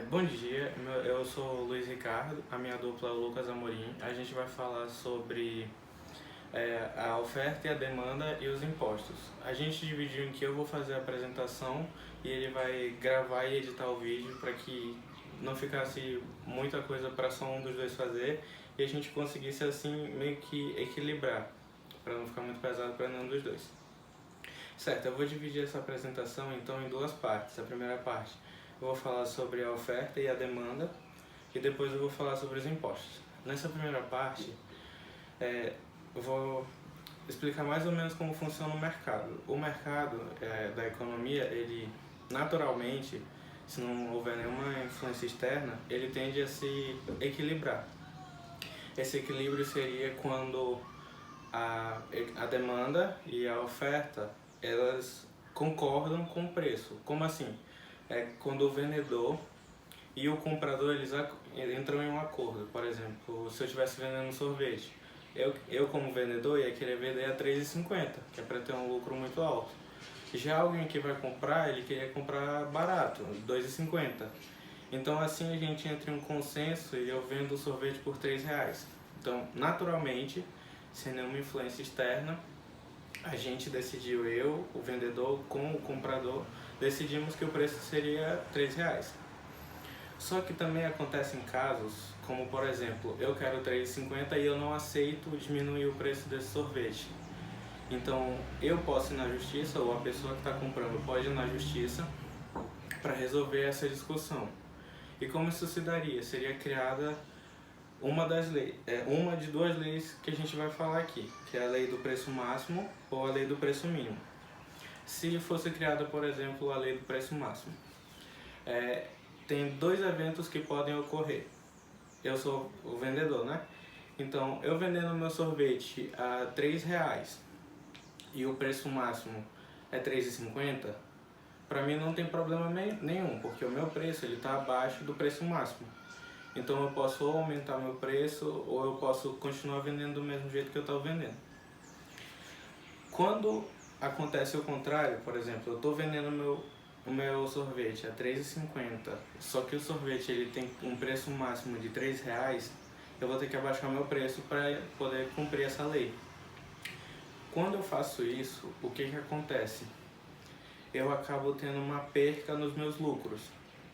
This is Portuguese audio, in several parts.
Bom dia, eu sou o Luiz Ricardo, a minha dupla é o Lucas Amorim. A gente vai falar sobre a oferta e a demanda e os impostos. A gente dividiu em que eu vou fazer a apresentação e ele vai gravar e editar o vídeo para que não ficasse muita coisa para só um dos dois fazer e a gente conseguisse assim meio que equilibrar, para não ficar muito pesado para nenhum dos dois. Certo, eu vou dividir essa apresentação então em duas partes. A primeira parte eu vou falar sobre a oferta e a demanda e depois eu vou falar sobre os impostos. Nessa primeira parte, eu vou explicar mais ou menos como funciona o mercado. O mercado da economia, ele naturalmente, se não houver nenhuma influência externa, ele tende a se equilibrar. Esse equilíbrio seria quando a demanda e a oferta elas concordam com o preço. Como assim? É quando o vendedor e o comprador eles entram em um acordo. Por exemplo, se eu estivesse vendendo um sorvete, eu como vendedor ia querer vender a 3,50, que é para ter um lucro muito alto. Já alguém que vai comprar, ele queria comprar barato, 2,50. Então assim a gente entra em um consenso e eu vendo o sorvete por R$ 3. Então, naturalmente, sem nenhuma influência externa, a gente decidiu, eu, o vendedor, com o comprador, decidimos que o preço seria R$ 3. Só que também acontecem casos, como por exemplo, eu quero 3,50 e eu não aceito diminuir o preço desse sorvete. Então eu posso ir na justiça, ou a pessoa que está comprando pode ir na justiça para resolver essa discussão. E como isso se daria? Seria criada uma das leis, uma de duas leis que a gente vai falar aqui, que é a lei do preço máximo ou a lei do preço mínimo. Se fosse criada, por exemplo, a lei do preço máximo, é, tem dois eventos que podem ocorrer. Eu sou o vendedor, né? Então, eu vendendo meu sorvete a R$ 3 e o preço máximo é R$ 3,50, para mim não tem problema nenhum, porque o meu preço ele está abaixo do preço máximo. Então eu posso ou aumentar meu preço ou eu posso continuar vendendo do mesmo jeito que eu estou vendendo. Quando acontece o contrário, por exemplo, eu estou vendendo o meu sorvete a R$ 3,50, só que o sorvete ele tem um preço máximo de R$ 3, eu vou ter que abaixar meu preço para poder cumprir essa lei. Quando eu faço isso, o que acontece? Eu acabo tendo uma perca nos meus lucros.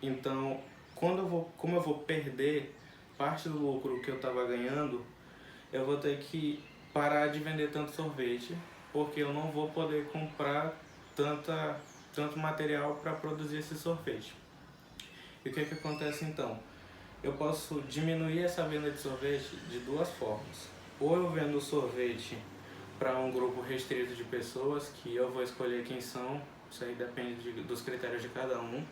Então, como eu vou perder parte do lucro que eu estava ganhando, eu vou ter que parar de vender tanto sorvete, porque eu não vou poder comprar tanto material para produzir esse sorvete. E o que acontece então? Eu posso diminuir essa venda de sorvete de duas formas. Ou eu vendo sorvete para um grupo restrito de pessoas, que eu vou escolher quem são, isso aí depende dos critérios de cada um.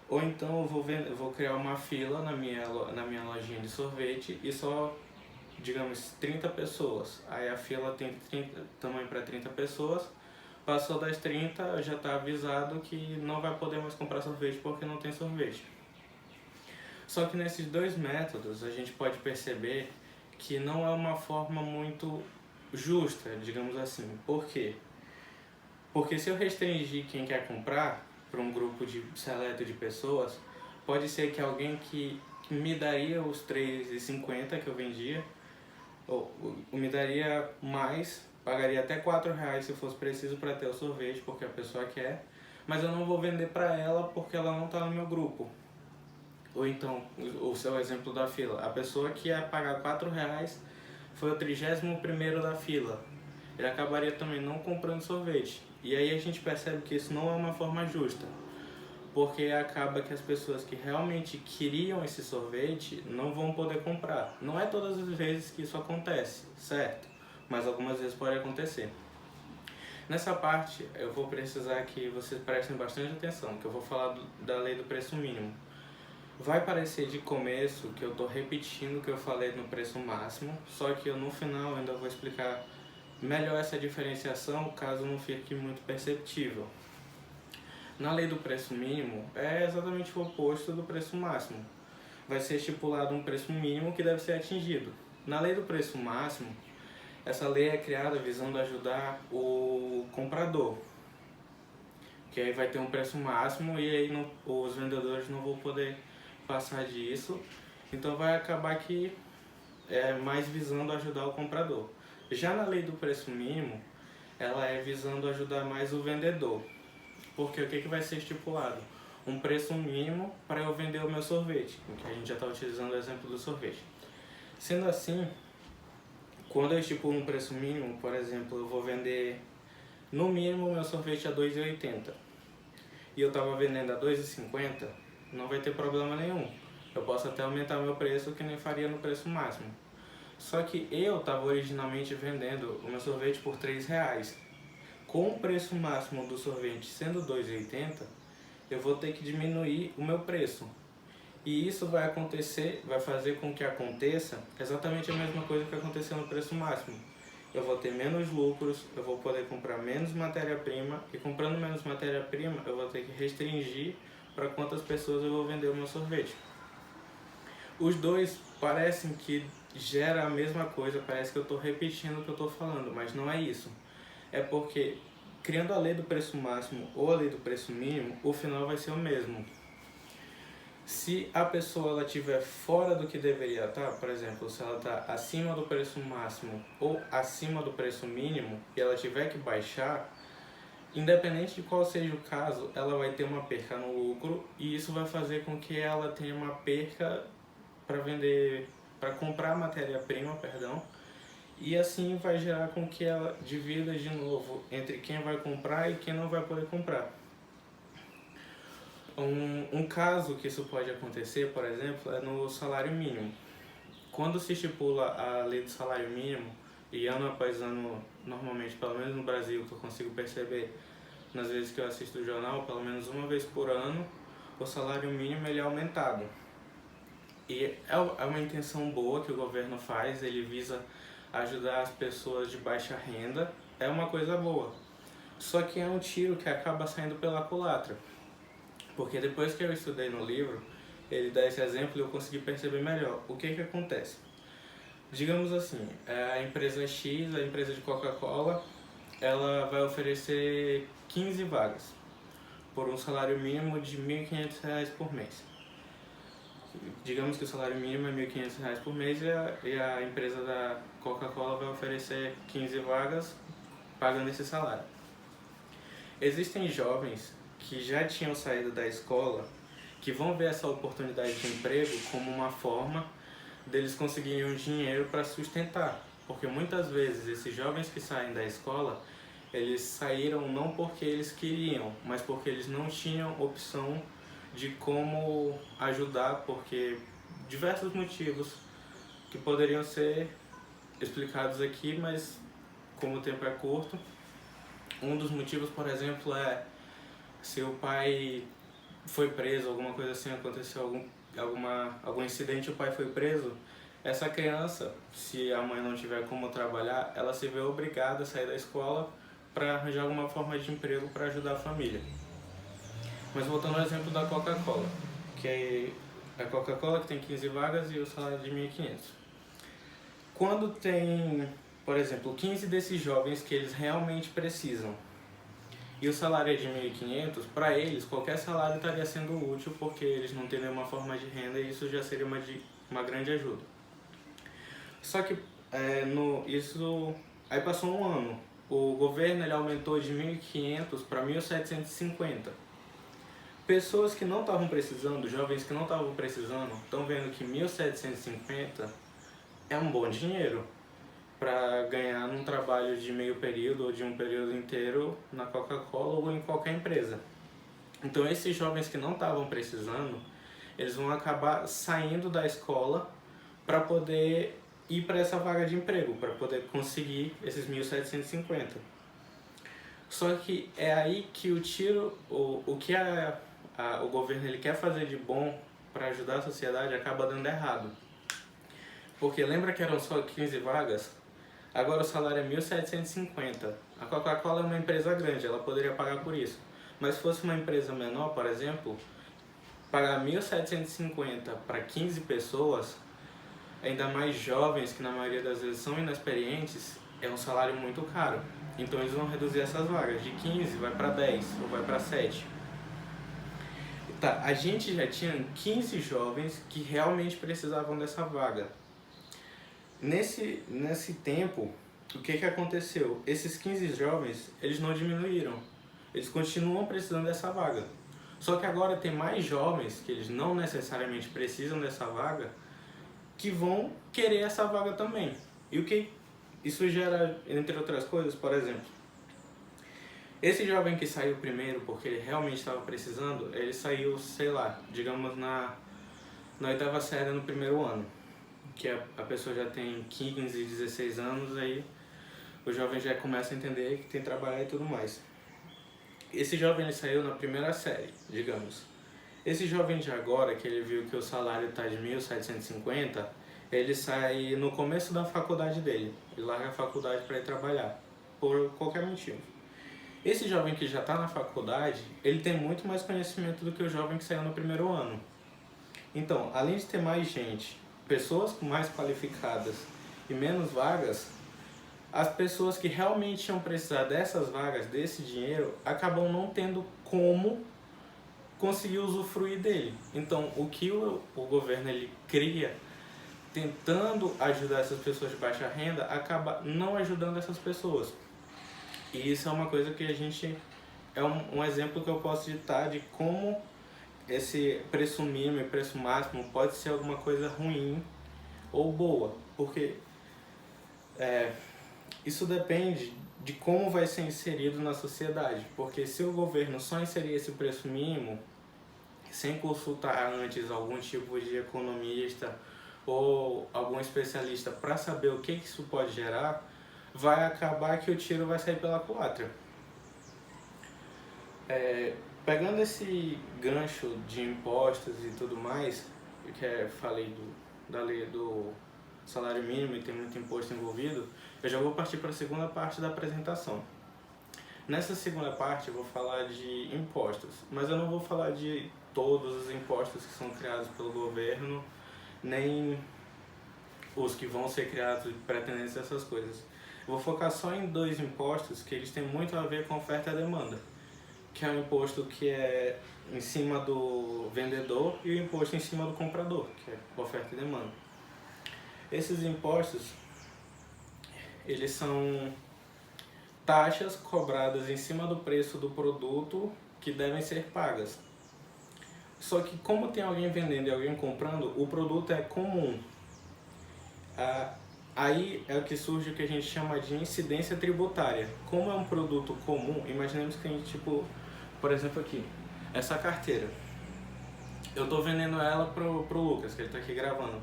Ou então eu vou criar uma fila na minha lojinha de sorvete e só, digamos, 30 pessoas. Aí a fila tem tamanho para 30 pessoas. Passou das 30, já está avisado que não vai poder mais comprar sorvete porque não tem sorvete. Só que nesses dois métodos a gente pode perceber que não é uma forma muito justa, digamos assim. Por quê? Porque se eu restringir quem quer comprar para um grupo seleto de pessoas, pode ser que alguém que me daria os R$ 3,50 que eu vendia, ou me daria mais, pagaria até R$ 4 se fosse preciso para ter o sorvete, porque a pessoa quer, mas eu não vou vender para ela porque ela não está no meu grupo. Ou então, o seu exemplo da fila, a pessoa que ia pagar R$ 4 foi o 31º da fila. Ele acabaria também não comprando sorvete. E aí a gente percebe que isso não é uma forma justa, porque acaba que as pessoas que realmente queriam esse sorvete não vão poder comprar. Não é todas as vezes que isso acontece, certo? Mas algumas vezes pode acontecer. Nessa parte eu vou precisar que vocês prestem bastante atenção, que eu vou falar da lei do preço mínimo. Vai parecer de começo que eu estou repetindo o que eu falei no preço máximo, só que eu no final ainda vou explicar melhor essa diferenciação, caso não fique muito perceptível. Na lei do preço mínimo, é exatamente o oposto do preço máximo. Vai ser estipulado um preço mínimo que deve ser atingido. Na lei do preço máximo, essa lei é criada visando ajudar o comprador. porque aí vai ter um preço máximo e aí não, os vendedores não vão poder passar disso, então vai acabar que é mais visando ajudar o comprador. Já na lei do preço mínimo, ela é visando ajudar mais o vendedor, porque o que vai ser estipulado? Um preço mínimo para eu vender o meu sorvete, que a gente já está utilizando o exemplo do sorvete. Sendo assim, quando eu estipulo um preço mínimo, por exemplo, eu vou vender no mínimo o meu sorvete a R$ 2,80 e eu estava vendendo a R$ 2,50, não vai ter problema nenhum. Eu posso até aumentar meu preço, que nem faria no preço máximo. Só que eu estava originalmente vendendo o meu sorvete por R$ 3,00. Com o preço máximo do sorvete sendo R$ 2,80, eu vou ter que diminuir o meu preço. E isso vai acontecer, vai fazer com que aconteça exatamente a mesma coisa que aconteceu no preço máximo. Eu vou ter menos lucros, eu vou poder comprar menos matéria-prima, e comprando menos matéria-prima eu vou ter que restringir para quantas pessoas eu vou vender o meu sorvete. Os dois parecem que gera a mesma coisa, parece que eu estou repetindo o que eu estou falando, mas não é isso. É porque, criando a lei do preço máximo ou a lei do preço mínimo, o final vai ser o mesmo. Se a pessoa estiver fora do que deveria estar, por exemplo, se ela está acima do preço máximo ou acima do preço mínimo e ela tiver que baixar, independente de qual seja o caso, ela vai ter uma perca no lucro, e isso vai fazer com que ela tenha uma perca para vender, para comprar matéria-prima, perdão, e assim vai gerar com que ela divida de novo entre quem vai comprar e quem não vai poder comprar. Um caso que isso pode acontecer, por exemplo, é no salário mínimo. Quando se estipula a lei do salário mínimo, e ano após ano, normalmente, pelo menos no Brasil, que eu consigo perceber nas vezes que eu assisto o jornal, pelo menos uma vez por ano, o salário mínimo ele é aumentado. E é uma intenção boa que o governo faz, ele visa ajudar as pessoas de baixa renda, é uma coisa boa. Só que é um tiro que acaba saindo pela culatra. Porque depois que eu estudei no livro, ele dá esse exemplo e eu consegui perceber melhor. O que acontece? Digamos assim, a empresa X, a empresa de Coca-Cola, ela vai oferecer 15 vagas por um salário mínimo de R$ 1.500 por mês. Digamos que o salário mínimo é R$ 1.500 por mês e a empresa da Coca-Cola vai oferecer 15 vagas pagando esse salário. Existem jovens que já tinham saído da escola que vão ver essa oportunidade de emprego como uma forma deles conseguirem um dinheiro para sustentar. Porque muitas vezes esses jovens que saem da escola, eles saíram não porque eles queriam, mas porque eles não tinham opção de como ajudar, porque diversos motivos que poderiam ser explicados aqui, mas como o tempo é curto, um dos motivos, por exemplo, é se o pai foi preso, alguma coisa assim, aconteceu algum incidente, o pai foi preso, essa criança, se a mãe não tiver como trabalhar, ela se vê obrigada a sair da escola para arranjar alguma forma de emprego para ajudar a família. Mas voltando ao exemplo da Coca-Cola, que é a Coca-Cola que tem 15 vagas e o salário de 1.500. Quando tem, por exemplo, 15 desses jovens que eles realmente precisam, e o salário é de 1.500, para eles qualquer salário estaria sendo útil, porque eles não têm nenhuma forma de renda e isso já seria uma grande ajuda. Só que aí passou um ano, o governo ele aumentou de 1.500 para 1.750. Pessoas que não estavam precisando, jovens que não estavam precisando, estão vendo que 1.750 é um bom dinheiro para ganhar num trabalho de meio período ou de um período inteiro na Coca-Cola ou em qualquer empresa. Então esses jovens que não estavam precisando, eles vão acabar saindo da escola para poder ir para essa vaga de emprego, para poder conseguir esses 1.750. Só que é aí que o que o governo ele quer fazer de bom para ajudar a sociedade acaba dando errado. Porque lembra que eram só 15 vagas? Agora o salário é 1.750. A Coca-Cola é uma empresa grande, ela poderia pagar por isso. Mas se fosse uma empresa menor, por exemplo, pagar 1.750 para 15 pessoas, ainda mais jovens, que na maioria das vezes são inexperientes, é um salário muito caro. Então eles vão reduzir essas vagas de 15, vai para 10 ou vai para 7. Tá, a gente já tinha 15 jovens que realmente precisavam dessa vaga. Nesse tempo, o que aconteceu? Esses 15 jovens, eles não diminuíram. Eles continuam precisando dessa vaga. Só que agora tem mais jovens, que eles não necessariamente precisam dessa vaga, que vão querer essa vaga também. E o que isso gera, entre outras coisas, por exemplo, esse jovem que saiu primeiro porque ele realmente estava precisando, ele saiu, sei lá, digamos na oitava série no primeiro ano, que a pessoa já tem 15, 16 anos, aí o jovem já começa a entender que tem que trabalhar e tudo mais. Esse jovem ele saiu na primeira série, digamos. Esse jovem de agora, que ele viu que o salário está de 1.750, ele sai no começo da faculdade dele. Ele larga a faculdade para ir trabalhar, por qualquer motivo. Esse jovem que já está na faculdade, ele tem muito mais conhecimento do que o jovem que saiu no primeiro ano. Então, além de ter mais gente, pessoas mais qualificadas e menos vagas, as pessoas que realmente iam precisar dessas vagas, desse dinheiro, acabam não tendo como conseguir usufruir dele. Então, o que o governo ele cria, tentando ajudar essas pessoas de baixa renda, acaba não ajudando essas pessoas. E isso é uma coisa que a gente... É um exemplo que eu posso citar de como esse preço mínimo e preço máximo pode ser alguma coisa ruim ou boa. Porque isso depende de como vai ser inserido na sociedade. Porque se o governo só inserir esse preço mínimo, sem consultar antes algum tipo de economista ou algum especialista para saber o que isso pode gerar, vai acabar que o tiro vai sair pela culatra. Pegando esse gancho de impostos e tudo mais, que falei da lei do salário mínimo e tem muito imposto envolvido, eu já vou partir para a segunda parte da apresentação. Nessa segunda parte eu vou falar de impostos, mas eu não vou falar de todos os impostos que são criados pelo governo, nem os que vão ser criados pretendentes a essas coisas. Eu vou focar só em 2 impostos que eles têm muito a ver com oferta e demanda, que é o imposto que é em cima do vendedor e o imposto em cima do comprador, que é oferta e demanda. Esses impostos, eles são taxas cobradas em cima do preço do produto que devem ser pagas. Só que como tem alguém vendendo e alguém comprando, o produto é comum. Aí é o que surge o que a gente chama de incidência tributária. Como é um produto comum, imaginemos que a gente, por exemplo aqui, essa carteira. Eu estou vendendo ela pro Lucas, que ele está aqui gravando.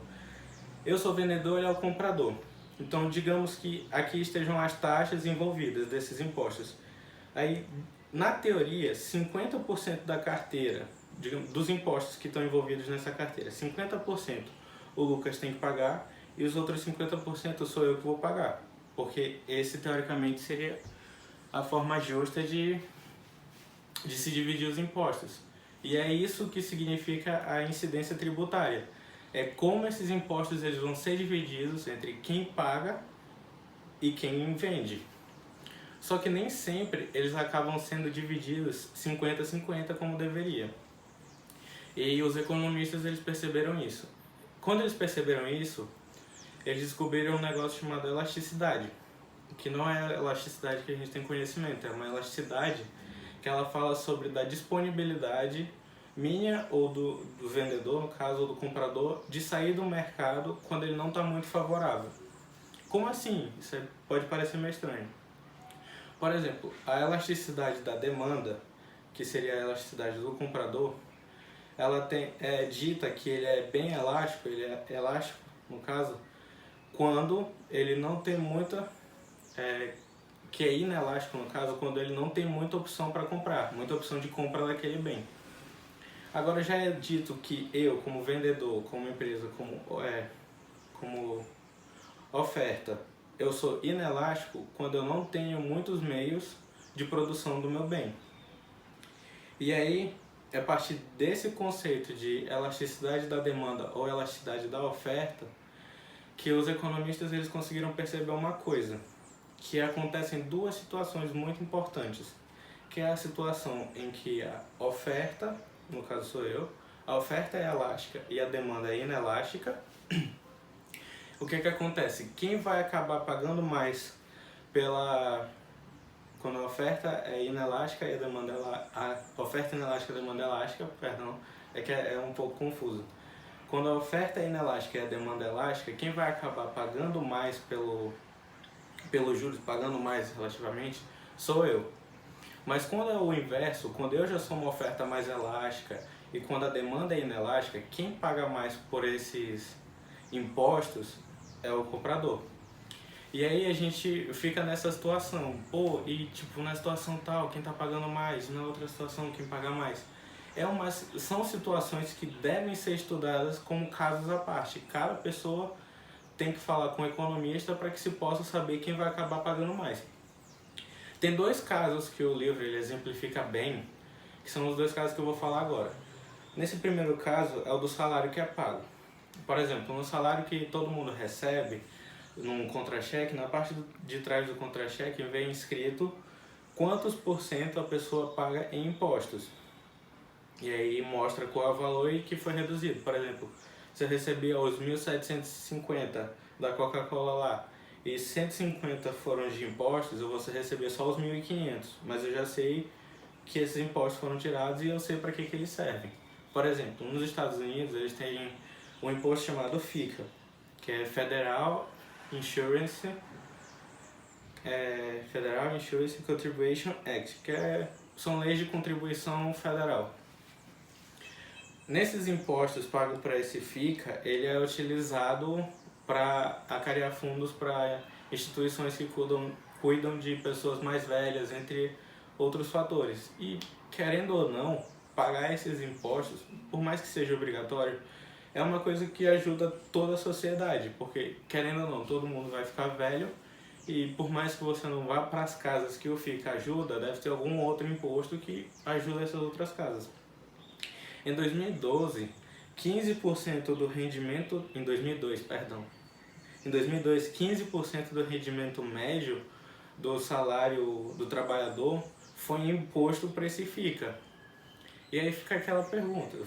Eu sou vendedor e ele é o comprador. Então, digamos que aqui estejam as taxas envolvidas desses impostos. Aí, na teoria, 50% da carteira, digamos, dos impostos que estão envolvidos nessa carteira, 50% o Lucas tem que pagar e os outros 50% sou eu que vou pagar. Porque esse, teoricamente, seria a forma justa de se dividir os impostos. E é isso que significa a incidência tributária. É como esses impostos eles vão ser divididos entre quem paga e quem vende. Só que nem sempre eles acabam sendo divididos 50-50 como deveria. E os economistas eles perceberam isso. Quando eles perceberam isso, eles descobriram um negócio chamado elasticidade, que não é a elasticidade que a gente tem conhecimento, é uma elasticidade que ela fala sobre da disponibilidade minha ou do vendedor, no caso, ou do comprador, de sair do mercado quando ele não está muito favorável. Como assim? Isso pode parecer meio estranho. Por exemplo, a elasticidade da demanda, que seria a elasticidade do comprador, ela é dita que ele é bem elástico, ele é elástico, no caso, quando ele não tem muita... que é inelástico, no caso, quando ele não tem muita opção para comprar, muita opção de compra daquele bem. Agora já é dito que eu, como vendedor, como empresa, como oferta, eu sou inelástico quando eu não tenho muitos meios de produção do meu bem. E aí, é a partir desse conceito de elasticidade da demanda ou elasticidade da oferta, que os economistas eles conseguiram perceber uma coisa, que acontecem duas situações muito importantes, que é a situação em que a oferta, no caso sou eu, a oferta é elástica e a demanda é inelástica. O que acontece? Quem vai acabar pagando mais pela... Quando a oferta é inelástica e a demanda a oferta inelástica e a demanda elástica, perdão, é que é um pouco confuso. Quando a oferta é inelástica e a demanda é elástica, quem vai acabar pagando mais pelos juros, pagando mais relativamente, sou eu. Mas quando é o inverso, quando eu já sou uma oferta mais elástica e quando a demanda é inelástica, quem paga mais por esses impostos é o comprador. E aí a gente fica nessa situação, pô, e tipo, na situação tal, quem tá pagando mais, na outra situação, quem paga mais. São situações que devem ser estudadas como casos à parte. Cada pessoa tem que falar com o economista para que se possa saber quem vai acabar pagando mais. Tem dois casos que o livro ele exemplifica bem, que são os dois casos que eu vou falar agora. Nesse primeiro caso é o do salário que é pago. Por exemplo, no salário que todo mundo recebe, num contra-cheque, na parte de trás do contra-cheque vem escrito quantos por cento a pessoa paga em impostos. E aí mostra qual é o valor e que foi reduzido. Por exemplo, se eu recebia os 1.750 da Coca-Cola lá e 150 foram de impostos, eu vou receber só os 1.500. Mas eu já sei que esses impostos foram tirados e eu sei para que eles servem. Por exemplo, nos Estados Unidos eles têm um imposto chamado FICA, que é Federal Insurance Contribution Act, que são leis de contribuição federal. Nesses impostos pagos para esse FICA, ele é utilizado para acarrear fundos para instituições que cuidam de pessoas mais velhas, entre outros fatores. E, querendo ou não, pagar esses impostos, por mais que seja obrigatório, é uma coisa que ajuda toda a sociedade, porque, querendo ou não, todo mundo vai ficar velho e por mais que você não vá para as casas que o FICA ajuda, deve ter algum outro imposto que ajuda essas outras casas. Em 2012, 15% do rendimento... Em 2002, 15% do rendimento médio do salário do trabalhador foi imposto para esse FICA. E aí fica aquela pergunta,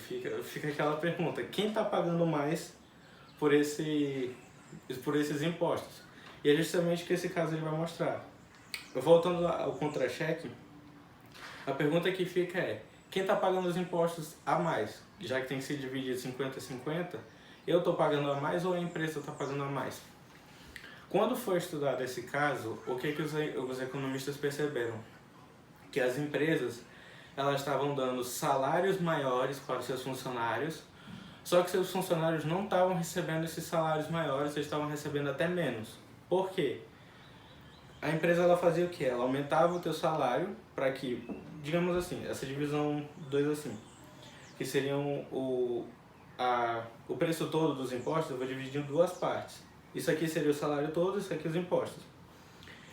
quem está pagando mais por esses impostos? E é justamente o que esse caso ele vai mostrar. Voltando ao contra-cheque, a pergunta que fica é, quem está pagando os impostos a mais? Já que tem que ser dividido 50-50, eu estou pagando a mais ou a empresa está pagando a mais? Quando foi estudado esse caso, o que os economistas perceberam? Que as empresas elas estavam dando salários maiores para os seus funcionários, só que seus funcionários não estavam recebendo esses salários maiores, eles estavam recebendo até menos. Por quê? A empresa ela fazia o quê? Ela aumentava o teu salário para que, digamos assim, essa divisão 2 assim, que seriam o preço todo dos impostos, eu vou dividir em duas partes. Isso aqui seria o salário todo, isso aqui os impostos.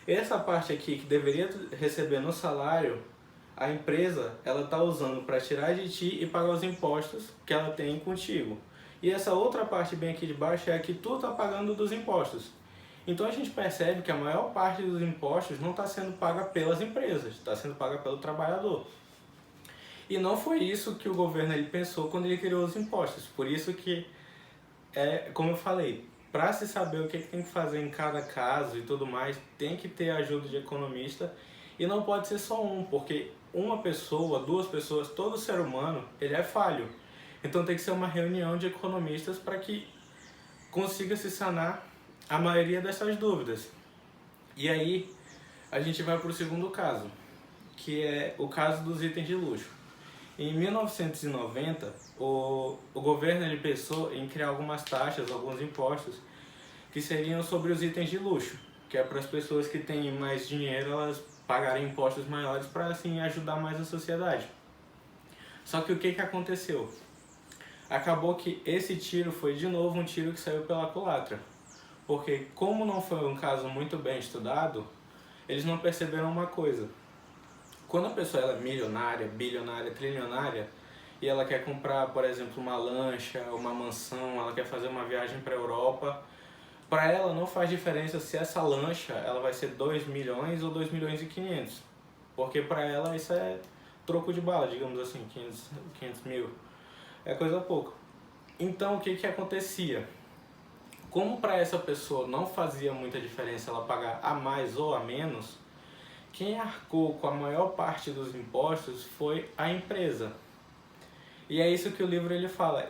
Essa parte aqui que deveria receber no salário, a empresa ela está usando para tirar de ti e pagar os impostos que ela tem contigo. E essa outra parte bem aqui de baixo é a que tu está pagando dos impostos. Então a gente percebe que a maior parte dos impostos não está sendo paga pelas empresas, está sendo paga pelo trabalhador. E não foi isso que o governo ele pensou quando ele criou os impostos. Por isso que, como eu falei, para se saber o que tem que fazer em cada caso e tudo mais, tem que ter a ajuda de economista. E não pode ser só um, porque uma pessoa, duas pessoas, todo ser humano, ele é falho. Então tem que ser uma reunião de economistas para que consiga se sanar a maioria dessas dúvidas. E aí a gente vai para o segundo caso, que é o caso dos itens de luxo. Em 1990, o governo ele pensou em criar algumas taxas, alguns impostos, que seriam sobre os itens de luxo, que é para as pessoas que têm mais dinheiro, elas pagarem impostos maiores para assim ajudar mais a sociedade. Só que o que aconteceu? Acabou que esse tiro foi de novo um tiro que saiu pela culatra. Porque como não foi um caso muito bem estudado, eles não perceberam uma coisa. Quando a pessoa ela é milionária, bilionária, trilionária, e ela quer comprar, por exemplo, uma lancha, uma mansão, ela quer fazer uma viagem para a Europa, Para ela não faz diferença se essa lancha ela vai ser 2 milhões ou 2 milhões e 500, porque para ela isso é troco de bala, digamos assim, 500 mil, é coisa pouca. Então o que que acontecia? Como para essa pessoa não fazia muita diferença ela pagar a mais ou a menos, quem arcou com a maior parte dos impostos foi a empresa. E é isso que o livro ele fala.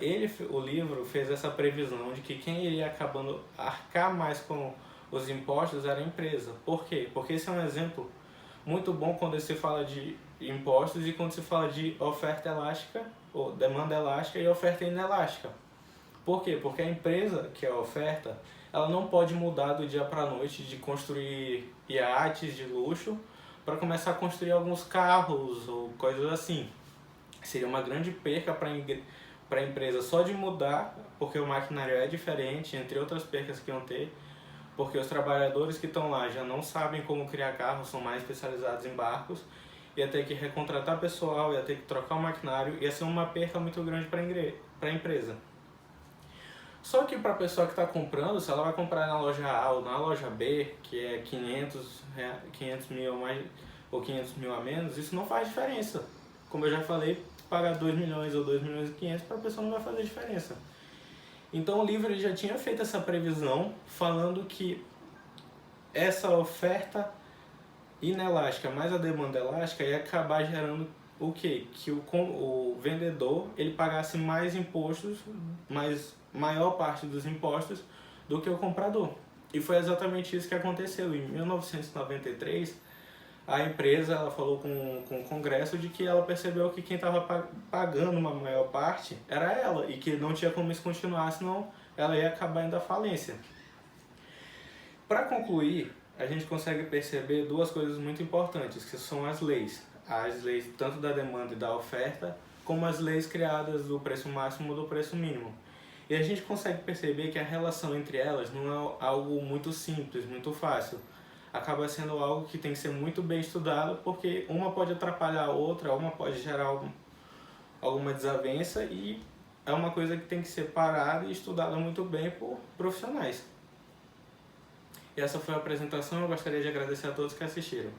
O livro fez essa previsão de que quem iria acabando arcar mais com os impostos era a empresa. Por quê? Porque esse é um exemplo muito bom quando se fala de impostos e quando se fala de oferta elástica, ou demanda elástica e oferta inelástica. Por quê? Porque a empresa, que é a oferta, ela não pode mudar do dia para a noite de construir iates de luxo para começar a construir alguns carros ou coisas assim. Seria uma grande perca para a empresa só de mudar, porque o maquinário é diferente, entre outras percas que iam ter, porque os trabalhadores que estão lá já não sabem como criar carros, são mais especializados em barcos, ia ter que recontratar pessoal, ia ter que trocar o maquinário, ia ser uma perca muito grande para a empresa. Só que para a pessoa que está comprando, se ela vai comprar na loja A ou na loja B, que é 500 mil a mais ou 500 mil a menos, isso não faz diferença. Como eu já falei, pagar 2 milhões ou 2 milhões e 500 para a pessoa não vai fazer diferença. Então o livro ele já tinha feito essa previsão falando que essa oferta inelástica mais a demanda elástica ia acabar gerando o quê? Que o vendedor ele pagasse mais impostos, maior parte dos impostos do que o comprador. E foi exatamente isso que aconteceu. Em 1993, a empresa ela falou com o Congresso de que ela percebeu que quem estava pagando uma maior parte era ela e que não tinha como isso continuar, senão ela ia acabar indo à falência. Para concluir, a gente consegue perceber duas coisas muito importantes, que são as leis tanto da demanda e da oferta, como as leis criadas do preço máximo e do preço mínimo. E a gente consegue perceber que a relação entre elas não é algo muito simples, muito fácil. Acaba sendo algo que tem que ser muito bem estudado, porque uma pode atrapalhar a outra, uma pode gerar alguma desavença, e é uma coisa que tem que ser parada e estudada muito bem por profissionais. E essa foi a apresentação, eu gostaria de agradecer a todos que assistiram.